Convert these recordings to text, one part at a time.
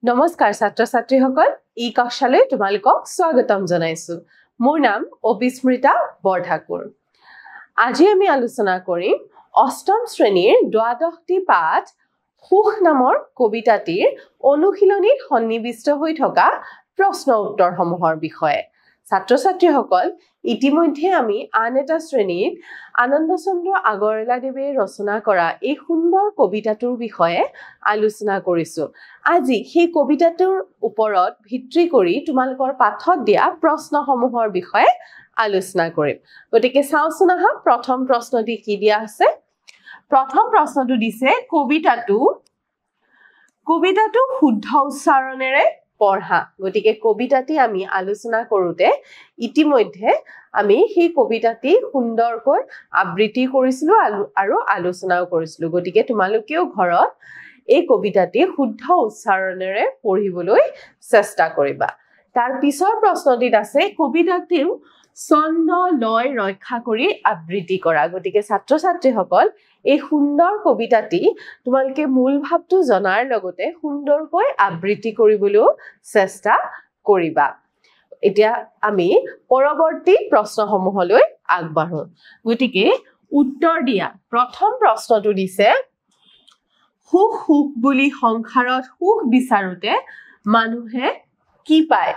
নমস্কাৰ ছাত্ৰ ছাত্ৰীসকল ই কক্ষালৈ তোমালোকক স্বাগতম জনাইছো মোৰ নাম অবিস্মৃতা বৰঠাকুৰ আজি আমি আলোচনা কৰিম অষ্টম শ্ৰেণীৰ দ্বাদশটি পাঠ সুখ নামৰ কবিতাটিৰ অনুশীলনীত সন্নিবিষ্ট হৈ থকা প্ৰশ্ন উত্তৰসমূহৰ বিষয়ে ছাত্ৰ ছাত্ৰীসকল ইতিমধ্যে আমি আন এটা শ্ৰেণীত আনন্দচন্দ্ৰ আগৰৱালাদেৱে ৰচনা কৰা এই সুন্দৰ কবিতাটোৰ বিষয়ে আলোচনা কৰিছো আজি সেই কবিতাটোৰ ওপৰত ভিত্তি কৰি তোমালোকৰ পাঠত দিয়া প্ৰশ্নসমূহৰ বিষয়ে আলোচনা কৰিম গতিকে চাওচোন আহা প্ৰথম প্ৰশ্নটি কি দিয়া আছে প্ৰথম প্ৰশ্নটো দিছে কবিতাটো শুদ্ধ উচ্চাৰণেৰে পঢ়া গতিকে কবিতাটি আমি আলোচনা কৰোতে ইতিমধ্যে আমি সেই কবিতাটি সুন্দৰকৈ আবৃত্তি কৰিছিলো আৰু আলোচনাও কৰিছিলো গতিকে তোমালোকেও ঘৰত এই কবিতাটি শুদ্ধ উচ্চাৰণেৰে পঢ়িবলৈ চেষ্টা কৰিবা তাৰ পিছৰ প্ৰশ্নটিত আছে কবিতাটিও ছন্দ লয় ৰক্ষা কৰি আবৃত্তি কৰা গতিকে ছাত্ৰ ছাত্ৰীসকল এই সুন্দৰ কবিতাটি তোমালোকে মূল ভাৱটো জনাৰ লগতে সুন্দৰকৈ আবৃত্তি কৰিবলৈ চেষ্টা কৰিবা এতিয়া আমি পৰৱৰ্তী প্ৰশ্নসমূহলৈ আগবাঢ়ো গতিকে উত্তৰ দিয়া প্ৰথম প্ৰশ্নটো দিছে সুখ সুখ বুলি সংসাৰত সুখ বিচাৰোতে মানুহে কি পায়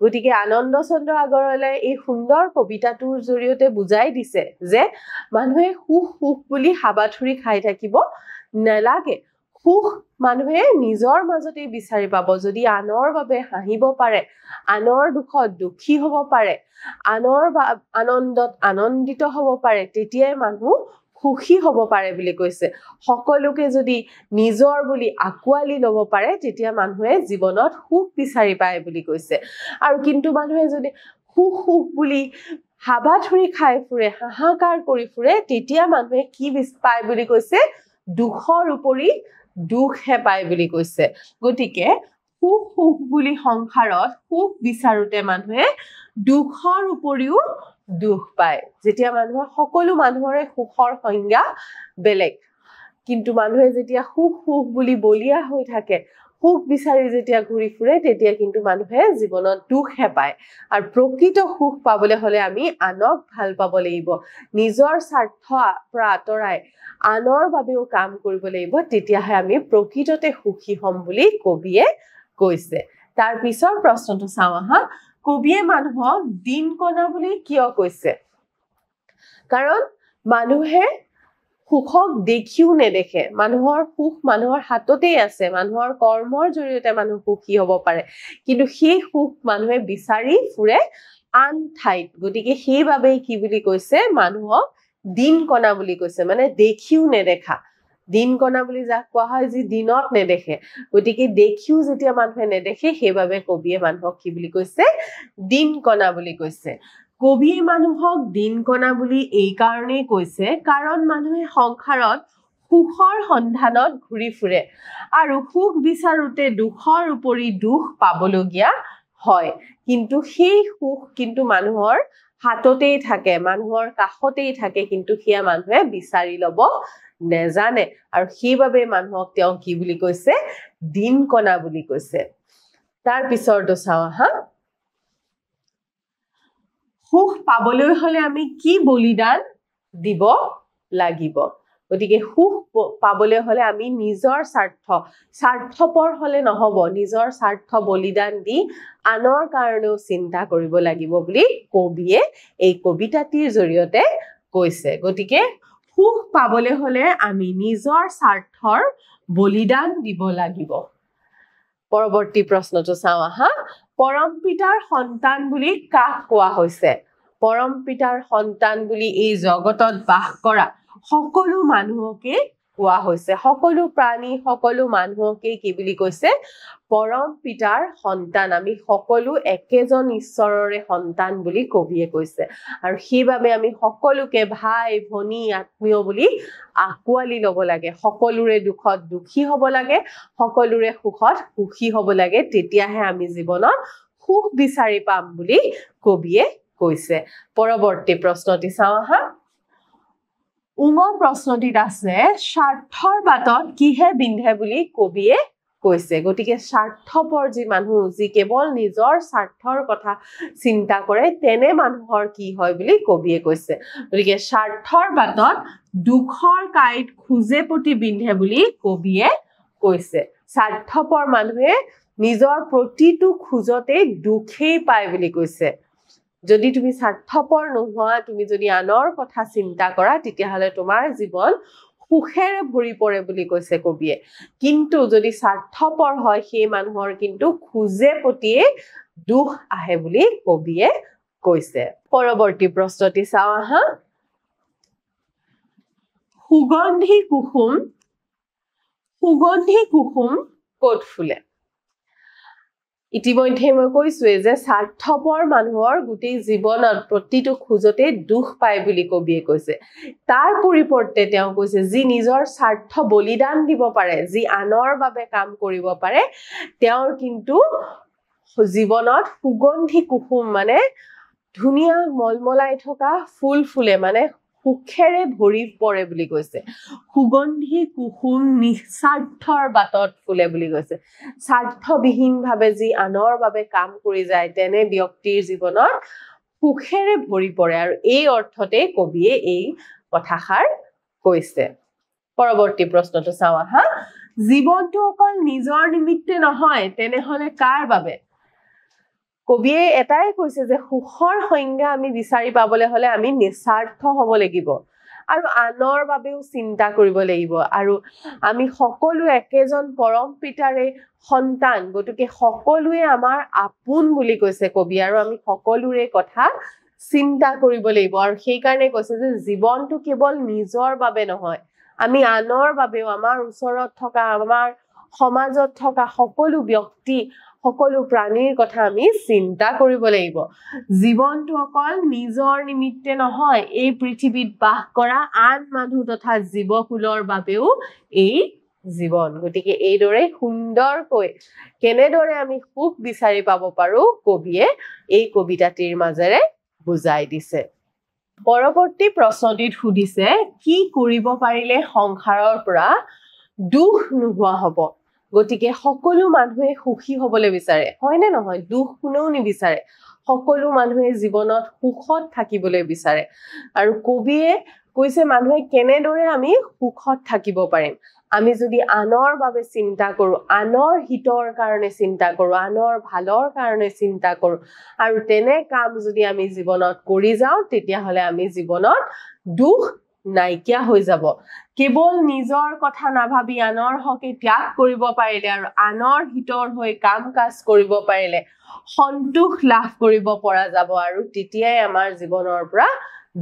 গতিকে আনন্দচন্দ্ৰ আগৰৱালাই এই সুন্দৰ কবিতাটোৰ জৰিয়তে বুজাই দিছে যে মানুহে সুখ সুখ বুলি হাবাথুৰি খাই থাকিব নালাগে সুখ মানুহে নিজৰ মাজতে বিচাৰি পাব যদি আনৰ বাবে হাঁহিব পাৰে আনৰ দুখত দুখী হ'ব পাৰে আনৰ আনন্দত আনন্দিত হ'ব পাৰে তেতিয়াই মানুহ সুখী হ'ব পাৰে বুলি কৈছে সকলোকে যদি নিজৰ বুলি আকুৱালি ল'ব পাৰে তেতিয়া মানুহে জীৱনত সুখ বিচাৰি পায় বুলি কৈছে আৰু কিন্তু মানুহে যদি সুখ সুখ বুলি হাবাথুৰি খাই ফুৰে হাহাকাৰ কৰি ফুৰে তেতিয়া মানুহে কি পায় বুলি কৈছে দুখৰ উপৰি দুখহে পায় বুলি কৈছে গতিকে সুখ সুখ বুলি সংসাৰত সুখ বিচাৰোতে মানুহে দুখৰ উপৰিও দুখ পায় যেতিয়া মানুহৰ সকলো মানুহৰে সুখৰ সংজ্ঞা বেলেগ কিন্তু মানুহে যেতিয়া সুখ সুখ বুলি বলিয়া হৈ থাকে সুখ বিচাৰি যেতিয়া ঘূৰি ফুৰে তেতিয়া কিন্তু মানুহে জীৱনত দুখহে পায় আৰু প্ৰকৃত সুখ পাবলৈ হলে আমি আনক ভাল পাব লাগিব নিজৰ স্বাৰ্থ পৰা আঁতৰাই আনৰ বাবেও কাম কৰিব লাগিব তেতিয়াহে আমি প্ৰকৃততে সুখী হ'ম বুলি কবিয়ে কৈছে তাৰ পিছৰ প্ৰশ্নটো চাওঁ আহা কবিয়ে মানুহক দিন কণা বুলি কিয় কৈছে কাৰণ মানুহে সুখক দেখিও নেদেখে মানুহৰ সুখ মানুহৰ হাততেই আছে মানুহৰ কৰ্মৰ জৰিয়তে মানুহ সুখী হ'ব পাৰে কিন্তু সেই সুখ মানুহে বিচাৰি ফুৰে আন ঠাইত গতিকে সেইবাবেই কি বুলি কৈছে মানুহক দিন কণা বুলি কৈছে মানে দেখিও নেদেখা দিন কণা বুলি যাক কোৱা হয় যি দিনত নেদেখে গতিকে দেখিও যেতিয়া মানুহে নেদেখে সেইবাবে কবিয়ে মানুহক কি বুলি কৈছে দিন কণা বুলি কৈছে কবিয়ে মানুহক দিন কণা বুলি এই কাৰণেই কৈছে কাৰণ মানুহে সংসাৰত সুখৰ সন্ধানত ঘূৰি ফুৰে আৰু সুখ বিচাৰোতে দুখৰ উপৰি দুখ পাবলগীয়া হয় কিন্তু সেই সুখ কিন্তু মানুহৰ হাততেই থাকে মানুহৰ কাষতেই থাকে কিন্তু সেয়া মানুহে বিচাৰি ল'ব নেজানে আৰু সেইবাবে মানুহক তেওঁ কি বুলি কৈছে দিন কণা বুলি কৈছে তাৰ পিছৰটো চাওঁ হা সুখ পাবলৈ হলে আমি কি বলিদান দিব লাগিব গতিকে সুখ পাবলৈ হলে আমি নিজৰ স্বাৰ্থপৰ হলে নহব নিজৰ স্বাৰ্থ বলিদান দি আনৰ কাৰণেও চিন্তা কৰিব লাগিব বুলি কবিয়ে এই কবিতাটিৰ জৰিয়তে কৈছে গতিকে সুখ পাবলৈ হলে আমি নিজৰ স্বাৰ্থৰ বলিদান দিব লাগিব পৰৱৰ্তী প্ৰশ্নটো চাওঁ আহা পৰম পিতাৰ সন্তান বুলি কাক কোৱা হৈছে পৰম পিতাৰ সন্তান বুলি এই জগতত বাস কৰা সকলো মানুহকে কোৱা হৈছে সকলো প্ৰাণী সকলো মানুহকে কি বুলি কৈছে পৰম পিতাৰ সন্তান আমি সকলো একেজন ঈশ্বৰৰে সন্তান বুলি কবিয়ে কৈছে আৰু সেইবাবে আমি সকলোকে ভাই ভনী আত্মীয় বুলি আকুৱালি ল'ব লাগে সকলোৰে দুখত দুখী হ'ব লাগে সকলোৰে সুখত সুখী হ'ব লাগে তেতিয়াহে আমি জীৱনত সুখ বিচাৰি পাম বুলি কবিয়ে কৈছে পৰৱৰ্তী প্ৰশ্নটি চাওঁ আহা প্ৰশ্নটিত আছে স্বাৰ্থৰ বাটত কিহে বিন্ধে বুলি কবিয়ে কৈছে গতিকে স্বাৰ্থপৰ যি মানুহ যি কেৱল নিজৰ স্বাৰ্থৰ কথা চিন্তা কৰে তেনে মানুহৰ কি হয় বুলি কবিয়ে কৈছে গতিকে স্বাৰ্থৰ বাটত দুখৰ কাইট খুজে প্ৰতি বিন্ধে বুলি কবিয়ে কৈছে স্বাৰ্থপৰ মানুহে নিজৰ প্ৰতিটো খুজতে দুখেই পায় বুলি কৈছে যদি তুমি স্বাৰ্থপৰ নোহোৱা তুমি যদি আনৰ কথা চিন্তা কৰা তেতিয়াহলে তোমাৰ জীৱন সুখেৰে ভৰি পৰে বুলি কৈছে কবিয়ে কিন্তু যদি স্বাৰ্থপৰ হয় সেই মানুহৰ কিন্তু খুজে প্ৰতিয়ে দুখ আহে বুলি কবিয়ে কৈছে পৰৱৰ্তী প্ৰশ্নটি চাও আহা সুগন্ধি কুসুম ক'ত ফুলে ইতিমধ্যে মই কৈছোৱে যে স্বাৰ্থপৰ মানুহৰ গোটেই জীৱনত প্ৰতিটো খুজতে দুখ পায় বুলি কবিয়ে কৈছে তাৰ পৰিৱৰ্তে তেওঁ কৈছে যি নিজৰ স্বাৰ্থ বলিদান দিব পাৰে যি আনৰ বাবে কাম কৰিব পাৰে তেওঁৰ কিন্তু জীৱনত সুগন্ধি কুসুম মানে ধুনিয়া মলমলাই থকা ফুল ফুলে মানে সুখেৰে ভৰি পৰে বুলি কৈছে সুগন্ধি কুসুম নিস্বাৰ্থৰ বাটত ফুলে বুলি কৈছে স্বাৰ্থবিহীন ভাবে যি আনৰ বাবে কাম কৰি যায় তেনে ব্যক্তিৰ জীৱনত সুখেৰে ভৰি পৰে আৰু এই অৰ্থতে কবিয়ে এই কথাষাৰ কৈছে পৰৱৰ্তী প্ৰশ্নটো চাও আহা জীৱনটো অকল নিজৰ নিমিত্তে নহয় তেনেহলে কাৰ বাবে কবিয়ে এটাই কৈছে যে সুখৰ সংজ্ঞা আমি বিচাৰি পাবলৈ হলে আমি নিস্বাৰ্থ হ'ব লাগিব আৰু আনৰ বাবেও চিন্তা কৰিব লাগিব আৰু আমি সকলো একেজন পৰম পিতাৰে সন্তান গতিকে সকলোৱে আমাৰ আপোন বুলি কৈছে কবি আৰু আমি সকলোৰে কথা চিন্তা কৰিব লাগিব আৰু সেই কাৰণে কৈছে যে জীৱনটো কেৱল নিজৰ বাবে নহয় আমি আনৰ বাবেও আমাৰ ওচৰত থকা আমাৰ সমাজত থকা সকলো ব্যক্তি সকলো প্ৰাণীৰ কথা আমি চিন্তা কৰিব লাগিব জীৱনটো অকল নিজৰ নিমিত্তে নহয় এই পৃথিৱীত বাস কৰা আন মানুহ তথা জীৱকুলৰ বাবেও এই জীৱন গতিকে এইদৰে সুন্দৰকৈ কেনেদৰে আমি সুখ বিচাৰি পাব পাৰো কবিয়ে এই কবিতাটিৰ মাজেৰে বুজাই দিছে পৰৱৰ্তী প্ৰশ্নটিত সুধিছে কি কৰিব পাৰিলে সংসাৰৰ পৰা দুখ নোহোৱা হ'ব গতিকে সকলো মানুহে সুখী হ'বলৈ বিচাৰে হয় নে নহয় দুখ কোনেও নিবিচাৰে সকলো মানুহে জীৱনত সুখত থাকিবলৈ বিচাৰে আৰু কবিয়ে কৈছে মানুহে কেনেদৰে আমি সুখত থাকিব পাৰিম আমি যদি আনৰ বাবে চিন্তা কৰো আনৰ হিতৰ কাৰণে চিন্তা কৰো আনৰ ভালৰ কাৰণে চিন্তা কৰো আৰু তেনে কাম যদি আমি জীৱনত কৰি যাওঁ তেতিয়াহলে আমি জীৱনত দুখ নাইকিয়া হৈ যাব কেৱল নিজৰ কথা নাভাবি আনৰ হকে ত্যাগ কৰিব পাৰিলে আৰু আনৰ হিতৰ হৈ কাম কাজ কৰিব পাৰিলে সন্তোষ লাভ কৰিব পৰা যাব আৰু তেতিয়াই আমাৰ জীৱনৰ পৰা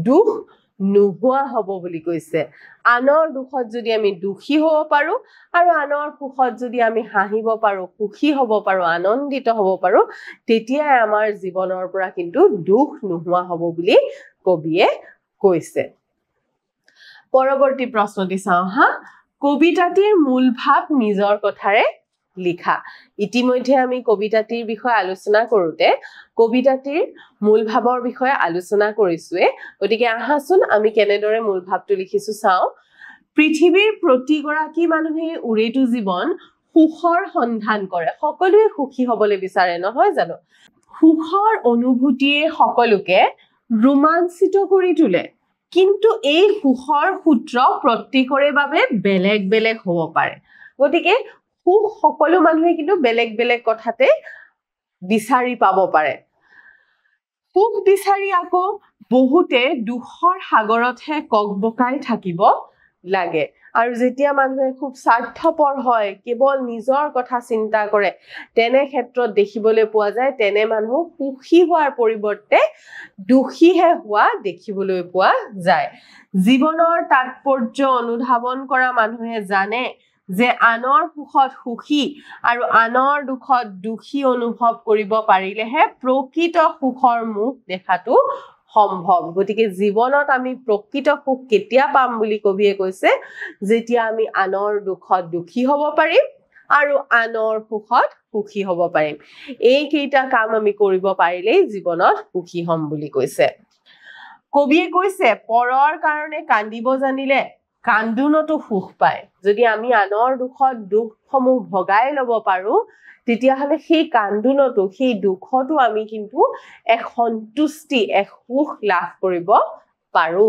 দুখ নোহোৱা হ'ব বুলি কৈছে আনৰ দুখত যদি আমি দুখী হ'ব পাৰো আৰু আনৰ সুখত যদি আমি হাঁহিব পাৰো সুখী হ'ব পাৰো আনন্দিত হ'ব পাৰো তেতিয়াই আমাৰ জীৱনৰ পৰা কিন্তু দুখ নোহোৱা হ'ব বুলি কবিয়ে কৈছে পৰৱৰ্তী প্ৰশ্নটি চাও হা কবিতাটিৰ মূল ভাৱ নিজৰ কথাৰে লিখা ইতিমধ্যে আমি কবিতাটিৰ বিষয়ে আলোচনা কৰোতে কবিতাটিৰ মূল ভাৱৰ বিষয়ে আলোচনা কৰিছোৱে গতিকে আহাচোন আমি কেনেদৰে মূল ভাৱটো লিখিছো চাও পৃথিৱীৰ প্ৰতিগৰাকী মানুহে উৰেটো জীৱন সুখৰ সন্ধান কৰে সকলোৱে সুখী হ'বলৈ বিচাৰে নহয় জানো সুখৰ অনুভূতিয়ে সকলোকে ৰোমাঞ্চিত কৰি তোলে কিন্তু এই সুখৰ সূত্ৰ প্ৰত্যেকৰে বাবে বেলেগ বেলেগ হ'ব পাৰে গতিকে সুখ সকলো মানুহে কিন্তু বেলেগ বেলেগ কথাতে বিচাৰি পাব পাৰে সুখ বিচাৰি আকৌ বহুতে দুখৰ সাগৰতহে ককবকাই থাকিব লাগে আৰু যেতিয়া মানুহে খুব স্বাৰ্থপৰ হয় কেৱল নিজৰ কথা চিন্তা কৰে তেনে ক্ষেত্ৰত দেখিবলৈ পোৱা যায় তেনে মানুহ সুখী হোৱাৰ পৰিৱৰ্তে দুখীহে হোৱা দেখিবলৈ পোৱা যায় জীৱনৰ তাৎপৰ্য অনুধাৱন কৰা মানুহে জানে যে আনৰ সুখত সুখী আৰু আনৰ দুখত দুখী অনুভৱ কৰিব পাৰিলেহে প্ৰকৃত সুখৰ মুখ দেখাটো সম্ভৱ গতিকে জীৱনত আমি প্ৰকৃত সুখ কেতিয়া পাম বুলি কবিয়ে কৈছে যেতিয়া আমি আনৰ দুখত দুখী হ'ব পাৰিম আৰু আনৰ সুখত সুখী হ'ব পাৰিম এই কেইটা কাম আমি কৰিব পাৰিলেই জীৱনত সুখী হ'ম বুলি কৈছে কবিয়ে কৈছে পৰৰ কাৰণে কান্দিব জানিলে কান্দোনতো সুখ পায় যদি আমি আনৰ দুখত দুখসমূহ ভগাই ল'ব পাৰো তেতিয়াহলে সেই কান্দোনতো সেই দুখতো আমি কিন্তু এক সন্তুষ্টি এক সুখ লাভ কৰিব পাৰো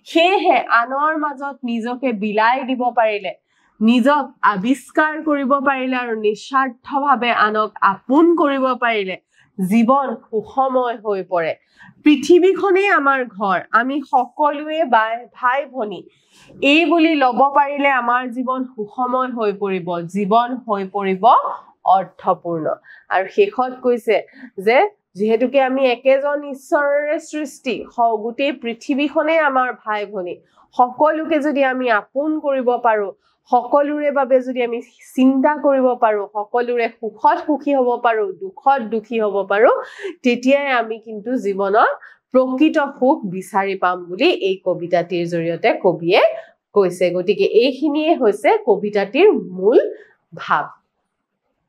সেয়ে আনৰ মাজত নিজকে বিলাই দিব পাৰিলে নিজক আবিষ্কাৰ কৰিব পাৰিলে আৰু নিস্বাৰ্থভাৱে আনক আপোন কৰিব পাৰিলে জীৱন সুখময় হৈ পৰে পৃথিৱীখনেই আমাৰ ঘৰ আমি সকলোৱে ভাই ভনী এই বুলি ল'ব পাৰিলে আমাৰ জীৱন সুখময় হৈ পৰিব জীৱন হৈ পৰিব অৰ্থপূৰ্ণ আৰু শেষত কৈছে যে যেহেতুকে আমি একেজন ঈশ্বৰৰে সৃষ্টি গোটেই পৃথিৱীখনেই আমাৰ ভাই ভনী সকলোকে যদি আমি আপোন কৰিব পাৰো সকলোৰে বাবে যদি আমি চিন্তা কৰিব পাৰো সকলোৰে সুখত সুখী হ'ব পাৰো দুখত দুখী হ'ব পাৰো তেতিয়াই আমি কিন্তু জীৱনত প্ৰকৃত সুখ বিচাৰি পাম বুলি এই কবিতাটিৰ জৰিয়তে কবিয়ে কৈছে গতিকে এইখিনিয়ে হৈছে কবিতাটিৰ মূল ভাৱ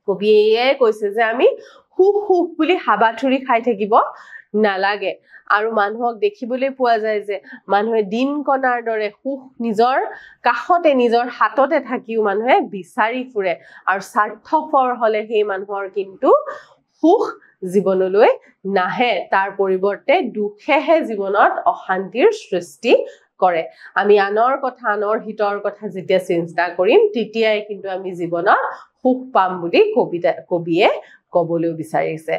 কবিয়ে কৈছে যে আমি সুখ সুখ বুলি হাবাথুৰি খাই থাকিব নালাগে আৰু মানুহক দেখিবলৈ পোৱা যায় যে মানুহে দিন কণাৰ দৰে সুখ নিজৰ কাখতে নিজৰ হাততে থাকিও মানুহে বিচাৰি ফুৰে আৰু স্বাৰ্থপৰ হলে সেই মানুহৰ কিন্তু সুখ জীৱনলৈ নাহে তাৰ পৰিৱৰ্তে দুখেহে জীৱনত অশান্তিৰ সৃষ্টি কৰে আমি আনৰ কথা আনৰ হিতৰ কথা যেতিয়া চিন্তা কৰিম তেতিয়াই কিন্তু আমি জীৱনত সুখ পাম বুলি কবিয়ে কবলৈ বিচাৰিছে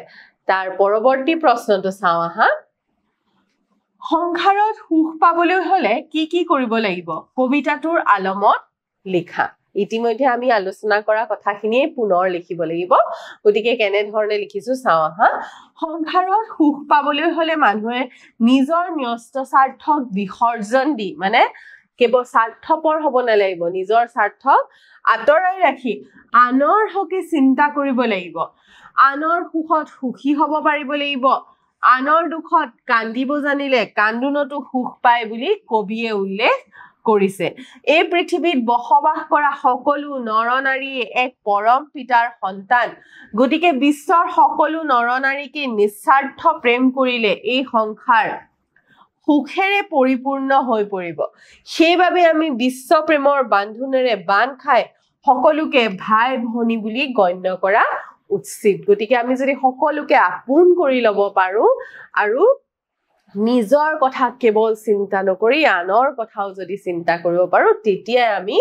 তাৰ পৰৱৰ্তী প্ৰশ্নটো চাওঁ আহা সংসাৰত সুখ পাবলৈ হলে কি কি কৰিব লাগিব কবিতাটোৰ আলমত লিখা ইতিমধ্যে আমি আলোচনা কৰা কথাখিনিয়ে পুনৰ লিখিব লাগিব গতিকে কেনে ধৰণে লিখিছো চাওঁ আহা সংসাৰত সুখ পাবলৈ হলে মানুহে নিজৰ ন্যস্ত স্বাৰ্থক বিসৰ্জন দি মানে কেৱল স্বাৰ্থপৰ হ'ব নালাগিব নিজৰ স্বাৰ্থক আঁতৰাই ৰাখি আনৰ হকে চিন্তা কৰিব লাগিব আনৰ সুখত সুখী হ'ব পাৰিব লাগিব আনৰ দুখত কান্দিব জানিলে কান্দোনতো সুখ পায় বুলি কবিয়ে উল্লেখ কৰিছে এই পৃথিৱীত বসবাস কৰা সকলো নৰনাৰীয়ে এক পৰম পিতাৰ সন্তান গতিকে বিশ্বৰ সকলো নৰনাৰীকে নিস্বাৰ্থ প্ৰেম কৰিলে এই সংসাৰ সুখেৰে পৰিপূৰ্ণ হৈ পৰিব সেইবাবে আমি বিশ্ব প্ৰেমৰ বান্ধোনেৰে বান্ধ খাই সকলোকে ভাই ভনী বুলি গণ্য কৰা উচিত গতিকে আমি যদি সকলোকে আপোন কৰি ল'ব পাৰো আৰু নিজৰ কথা কেৱল চিন্তা নকৰি আনৰ কথাও যদি চিন্তা কৰিব পাৰো তেতিয়াই আমি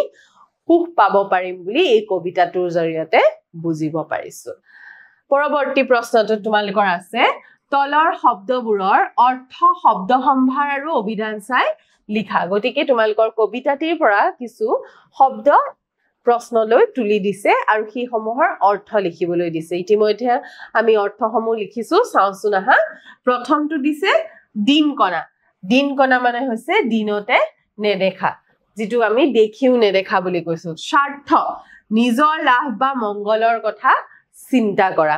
সুখ পাব পাৰিম বুলি এই কবিতাটোৰ জৰিয়তে বুজিব পাৰিছো পৰৱৰ্তী প্ৰশ্নটো তোমালোকৰ আছে তলৰ শব্দবোৰৰ অৰ্থ শব্দ সম্ভাৰ আৰু অভিধান চাই লিখা গতিকে তোমালোকৰ কবিতাটিৰ পৰা কিছু শব্দ প্ৰশ্নলৈ তুলি দিছে আৰু সেই সমূহৰ অৰ্থ লিখিবলৈ দিছে ইতিমধ্যে আমি অৰ্থসমূহ লিখিছো চাওচোন আহা প্ৰথমটো দিছে দিন কণা মানে হৈছে দিনতে নেদেখা যেটো আমি দেখিও নেদেখা বুলি কৈছো স্বাৰ্থ নিজৰ লাভ বা মংগলৰ কথা চিন্তা কৰা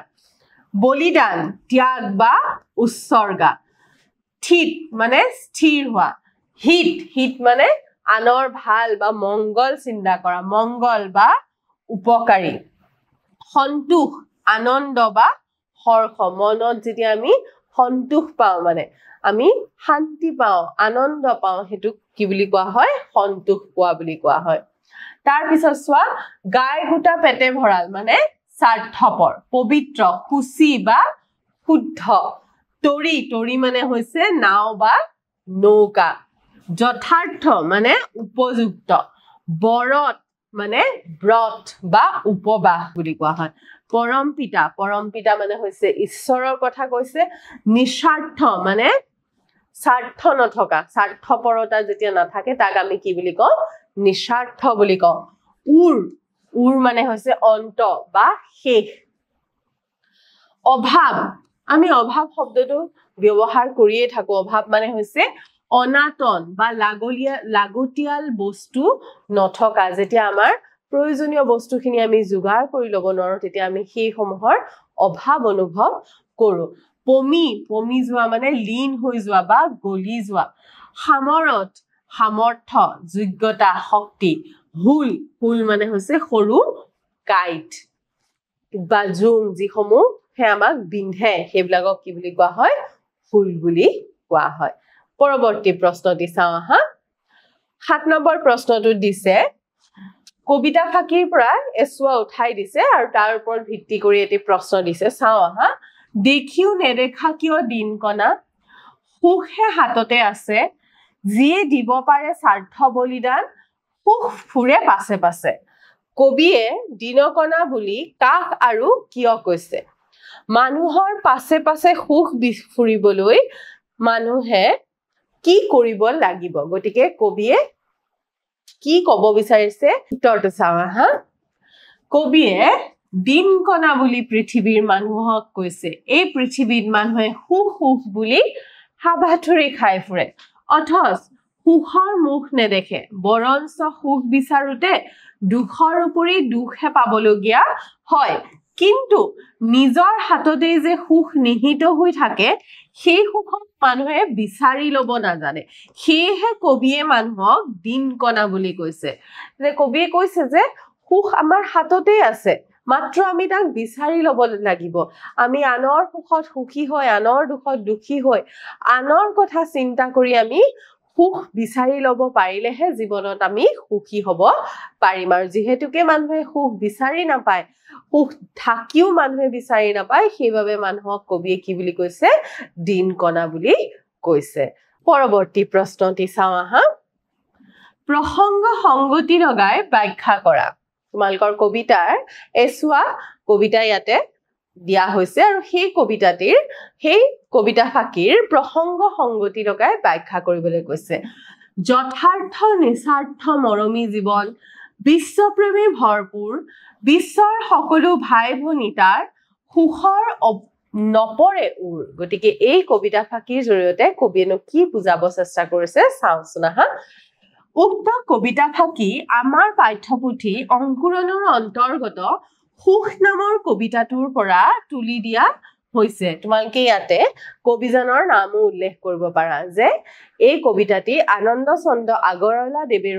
বলিদান ত্যাগ বা উৎসৰ্গা থিত মানে স্থিৰ হোৱা হিত মানে আনৰ ভাল বা মংগল চিন্তা কৰা মংগল বা উপকাৰী সন্তোষ আনন্দ বা হৰ্ষ মনত যেতিয়া আমি সন্তোষ পাওঁ মানে আমি শান্তি পাওঁ আনন্দ পাওঁ হেতু কি বুলি কোৱা হয় সন্তোষ পোৱা বুলি কোৱা হয় তাৰ পিছত সোৱা গাই গুটা পেটে ভৰাল মানে স্বাৰ্থপৰ পবিত্ৰ কুচি বা শুদ্ধ তৰি মানে হৈছে নাও বা নৌকা যথাৰ্থ মানে উপযুক্ত বৰত মানে ব্ৰত বা উপবাস বুলি কোৱা হয় পৰম পিতা মানে হৈছে ঈশ্বৰৰ কথা কৈছে নিস্বাৰ্থ মানে স্বাৰ্থ নথকা স্বাৰ্থপৰতা যেতিয়া নাথাকে তাক আমি কি বুলি কওঁ নিস্বাৰ্থ বুলি কওঁ উৰ মানে হৈছে অন্ত বা শেষ অভাৱ আমি অভাৱ শব্দটো ব্যৱহাৰ কৰিয়ে থাকো অভাৱ মানে হৈছে অনাটন বা লাগতিয়াল বস্তু নথকা যেতিয়া আমাৰ প্ৰয়োজনীয় বস্তুখিনি আমি যোগাৰ কৰি ল'ব নোৱাৰো তেতিয়া আমি সেই সমূহৰ অভাৱ অনুভৱ কৰো পমি যোৱা মানে লীন হৈ যোৱা বা গলি যোৱা সামৰ্থ যোগ্যতা শক্তি হুল মানে হৈছে সৰু কাইট বা জুং যিসমূহ আমাক বিন্ধে সেইবিলাকক কি বুলি কোৱা হয় হুল বুলি কোৱা হয় পৰৱৰ্তী প্ৰশ্নটি চাওঁ আহা 7 নম্বৰ প্ৰশ্নটো দিছে কবিতা ফাকিৰ পৰা এছুৱা উঠাই দিছে আৰু তাৰ ওপৰত ভিত্তি কৰি এটি প্ৰশ্ন দিছে চাও আহা দেখিও নেদেখা কিয় দিনকণা সুখে হাততে আছে যিয়ে দিব পাৰে স্বাৰ্থ বলিদান সুখ ফুৰে পাছে পাছে কবিয়ে দিনকণা বুলি কাক আৰু কিয় কৈছে মানুহৰ পাছে পাছে সুখ ফুৰিবলৈ মানুহে কি কৰিব লাগিব গতিকে কবিয়ে কি কব বিচাৰিছে উত্তৰটো চাও হা কবিয়ে দিনকণা বুলি পৃথিৱীৰ মানুহক কৈছে এই পৃথিৱীত মানুহে সুখ বুলি হাবাথুৰি খাই ফুৰে অথচ সুখৰ মুখ নেদেখে বৰঞ্চ সুখ বিচাৰোতে দুখৰ উপৰি দুখে পাবলগীয়া হয় কিন্তু নিজৰ হাততেই যে সুখ নিহিত হৈ থাকে সেই সুখক মানুহে বিচাৰি লব নাজানে সেয়েহে কবিয়ে মানুহক দিনকণা বুলি কৈছে যে কবিয়ে কৈছে যে সুখ আমাৰ হাততেই আছে মাত্ৰ আমি তাক বিচাৰি লব লাগিব আমি আনৰ সুখত সুখী হৈ আনৰ দুখত দুখী হৈ আনৰ কথা চিন্তা কৰি আমি সুখ বিচাৰি লব পাৰিলেহে জীৱনত আমি সুখী হব পাৰিম আৰু যেহেতুকে মানুহে সুখ বিচাৰি নাপায় সুখ থাকিও মানুহে বিচাৰি নাপায় সেইবাবে মানুহক কবিয়ে কি বুলি কৈছে দিনকণা বুলি কৈছে পৰৱৰ্তী প্ৰশ্নটি চাও আহা প্ৰসংগ সংগতি লগাই ব্যাখ্যা কৰা তোমালোকৰ কবিতাৰ এছুৱা কবিতা ইয়াতে দিয়া হৈছে আৰু সেই কবিতাটিৰ সেই কবিতা ফাকিৰ প্ৰসংগ সংগতি লগাই ব্যাখ্যা কৰিবলৈ কৈছে যথাৰ্থ নিস্বাৰ্থ মৰমী জীৱন বিশ্বপ্ৰেমী ভৰপুৰ বিশ্বৰ সকলো ভাই ভনী তাৰ সুখৰ নপৰে উৰ গতিকে এই কবিতা ফাকিৰ জৰিয়তে কবিয়েনো কি বুজাব চেষ্টা কৰিছে চাওচোন হা উক্ত কবিতা ফাকি আমাৰ পাঠ্যপুথি অংকুৰণৰ অন্তৰ্গত সুখ নামৰ কবিতাটোৰ পৰা তুলি দিয়া হৈছে তোমালোকে ইয়াতে কবিজনৰ নামো উল্লেখ কৰিব পাৰা যে এই কবিতাটি আনন্দ চন্দ্ৰ আগৰৱালা দেৱে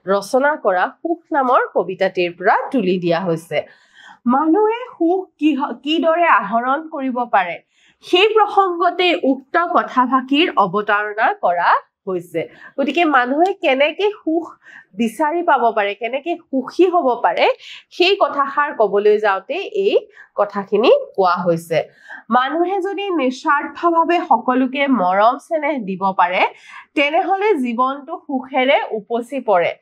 ৰচনা কৰা সুখ নামৰ কবিতাটিৰ পৰা তুলি দিয়া হৈছে মানুহে সুখ কিদৰে আহৰণ কৰিব পাৰে সেই প্ৰসংগতে উক্ত কথা ফাকিৰ অৱতাৰণা কৰা হৈছে গতিকে মানুহে কেনেকৈ সুখ বিচাৰি পাব পাৰে কেনেকৈ সুখী হ'ব পাৰে সেই কথাষাৰ কবলৈ যাওঁতে এই কথাখিনি কোৱা হৈছে মানুহে যদি নিস্বাৰ্থভাৱে সকলোকে মৰম চেনেহ দিব পাৰে তেনেহলে জীৱনটো সুখেৰে উপচি পৰে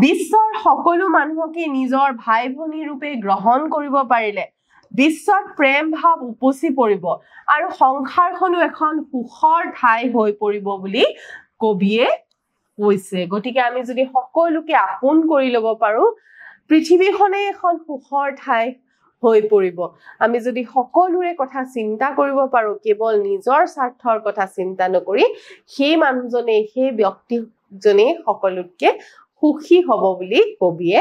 বিশ্বৰ সকলো মানুহকে নিজৰ ভাই ভনী ৰূপে গ্ৰহণ কৰিব পাৰিলে বিশ্বত প্ৰেম ভাৱ উপচি পৰিব আৰু সংসাৰখনো এখন সুখৰ ঠাই হৈ পৰিব বুলি কবিয়ে কৈছে গতিকে আমি যদি সকলোকে আপোন কৰি লব পাৰো পৃথিৱীখনে এখন সুখৰ ঠাই হৈ পৰিব আমি যদি সকলোৰে কথা চিন্তা কৰিব পাৰো কেৱল নিজৰ স্বাৰ্থৰ কথা চিন্তা নকৰি সেই মানুহজনে সেই ব্যক্তিজনে সকলোতকে সুখী হ'ব বুলি কবিয়ে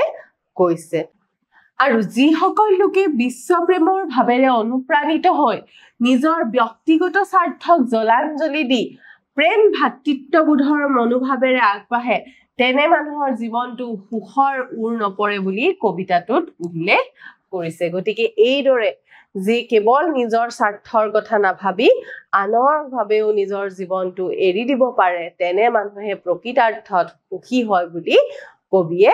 কৈছে আৰু যিসকল লোকে বিশ্বপ্ৰেমৰ ভাৱেৰে অনুপ্ৰাণিত হৈ নিজৰ ব্যক্তিগত স্বাৰ্থক জলাঞ্জলি দি প্ৰেম ভাতৃত্ববোধৰ মনোভাৱেৰে আগবাঢ়ে তেনে মানুহৰ জীৱনটো সুখৰ উৰ নপৰে বুলি কবিতাটোত উল্লেখ কৰিছে গতিকে এইদৰে যে কেৱল নিজৰ স্বাৰ্থৰ কথা নাভাবি আনৰ ভাৱেও নিজৰ জীৱনটো এৰি দিব পাৰে তেনে মানুহে প্ৰকৃতাৰ্থত সুখী হয় বুলি কবিয়ে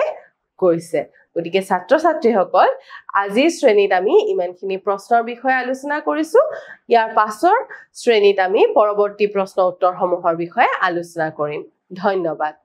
কৈছে গতিকে ছাত্ৰ ছাত্ৰীসকল আজিৰ শ্ৰেণীত আমি ইমানখিনি প্ৰশ্নৰ বিষয়ে আলোচনা কৰিছো ইয়াৰ পাছৰ শ্ৰেণীত আমি পৰৱৰ্তী প্ৰশ্ন উত্তৰসমূহৰ বিষয়ে আলোচনা কৰিম ধন্যবাদ